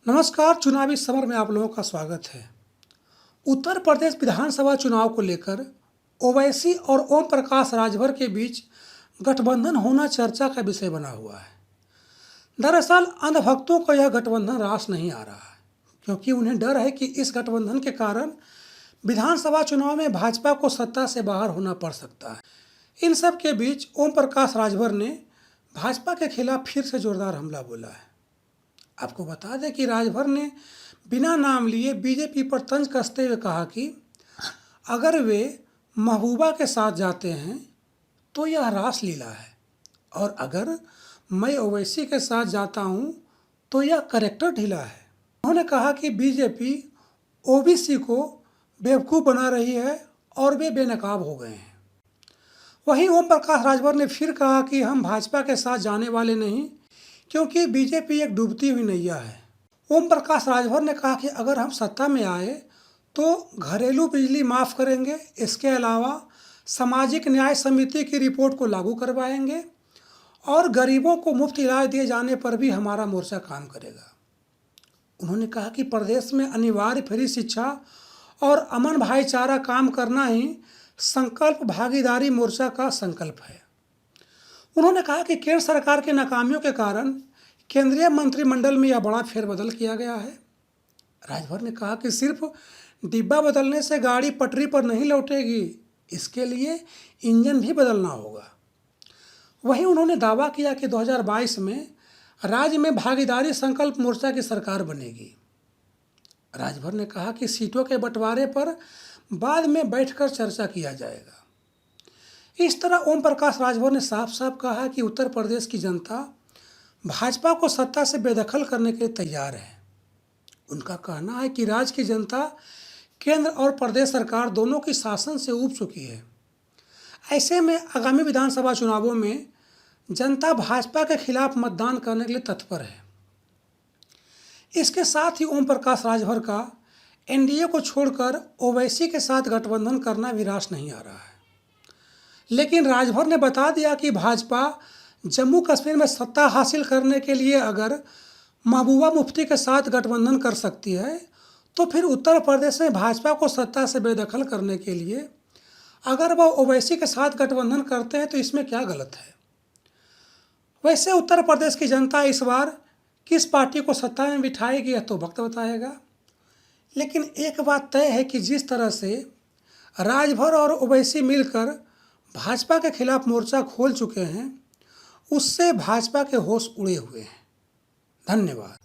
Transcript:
नमस्कार। चुनावी समर में आप लोगों का स्वागत है। उत्तर प्रदेश विधानसभा चुनाव को लेकर ओवैसी और ओम प्रकाश राजभर के बीच गठबंधन होना चर्चा का विषय बना हुआ है। दरअसल अंधभक्तों को यह गठबंधन रास नहीं आ रहा है, क्योंकि उन्हें डर है कि इस गठबंधन के कारण विधानसभा चुनाव में भाजपा को सत्ता से बाहर होना पड़ सकता है। इन सब के बीच ओम प्रकाश राजभर ने भाजपा के खिलाफ फिर से जोरदार हमला बोला है। आपको बता दें कि राजभर ने बिना नाम लिए बीजेपी पर तंज कसते हुए कहा कि अगर वे महबूबा के साथ जाते हैं तो यह रासलीला है, और अगर मैं ओवैसी के साथ जाता हूं तो यह करेक्टर ढीला है। उन्होंने कहा कि बीजेपी ओबीसी को बेवकूफ़ बना रही है और वे बेनकाब हो गए हैं। वहीं ओम प्रकाश राजभर ने फिर कहा कि हम भाजपा के साथ जाने वाले नहीं, क्योंकि बीजेपी एक डूबती हुई नैया है। ओम प्रकाश राजभर ने कहा कि अगर हम सत्ता में आए तो घरेलू बिजली माफ़ करेंगे, इसके अलावा सामाजिक न्याय समिति की रिपोर्ट को लागू करवाएंगे और गरीबों को मुफ्त इलाज दिए जाने पर भी हमारा मोर्चा काम करेगा। उन्होंने कहा कि प्रदेश में अनिवार्य फ्री शिक्षा और अमन भाईचारा काम करना ही संकल्प भागीदारी मोर्चा का संकल्प है। उन्होंने कहा कि केंद्र सरकार के नाकामियों के कारण केंद्रीय मंत्रिमंडल में यह बड़ा फेरबदल किया गया है। राजभर ने कहा कि सिर्फ डिब्बा बदलने से गाड़ी पटरी पर नहीं लौटेगी, इसके लिए इंजन भी बदलना होगा। वहीं उन्होंने दावा किया कि 2022 में राज्य में भागीदारी संकल्प मोर्चा की सरकार बनेगी। राजभर ने कहा कि सीटों के बंटवारे पर बाद में बैठकर चर्चा किया जाएगा। इस तरह ओम प्रकाश राजभर ने साफ साफ कहा कि उत्तर प्रदेश की जनता भाजपा को सत्ता से बेदखल करने के लिए तैयार है। उनका कहना है कि राज्य की जनता केंद्र और प्रदेश सरकार दोनों की शासन से ऊब चुकी है। ऐसे में आगामी विधानसभा चुनावों में जनता भाजपा के खिलाफ मतदान करने के लिए तत्पर है। इसके साथ ही ओम प्रकाश राजभर का एनडीए को छोड़कर ओवैसी के साथ गठबंधन करना भी रास नहीं आ रहा है। लेकिन राजभर ने बता दिया कि भाजपा जम्मू कश्मीर में सत्ता हासिल करने के लिए अगर महबूबा मुफ्ती के साथ गठबंधन कर सकती है, तो फिर उत्तर प्रदेश में भाजपा को सत्ता से बेदखल करने के लिए अगर वह ओवैसी के साथ गठबंधन करते हैं तो इसमें क्या गलत है। वैसे उत्तर प्रदेश की जनता इस बार किस पार्टी को सत्ता में बिठाएगी यह तो वक्त बताएगा। लेकिन एक बात तय है कि जिस तरह से राजभर और ओवैसी मिलकर भाजपा के खिलाफ मोर्चा खोल चुके हैं, उससे भाजपा के होश उड़े हुए हैं। धन्यवाद।